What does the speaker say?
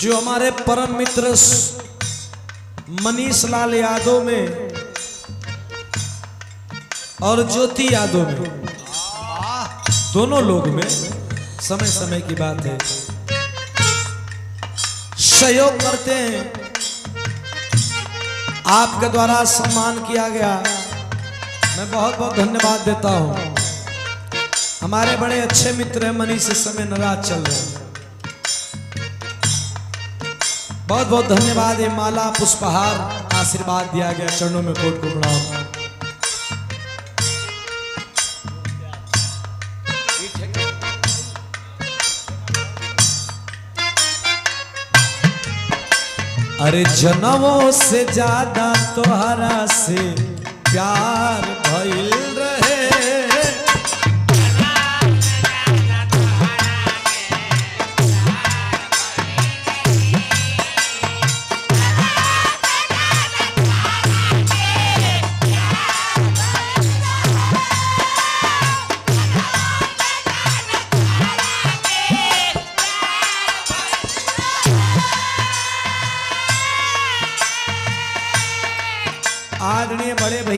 जो हमारे परम मित्र मनीष लाल यादव में और ज्योति यादव में, दोनों लोग में समय समय की बात है सहयोग करते हैं। आपके द्वारा सम्मान किया गया, मैं बहुत बहुत धन्यवाद देता हूं। हमारे बड़े अच्छे मित्र हैं मनीष, इस समय नाराज चल रहे हैं। बहुत बहुत धन्यवाद। ये माला पुष्पहार आशीर्वाद दिया गया, चरणों में कोट को प्रणाम। अरे जनमों से ज्यादा तोहरा से प्यार भइल रहे, आदरणीय बड़े भैया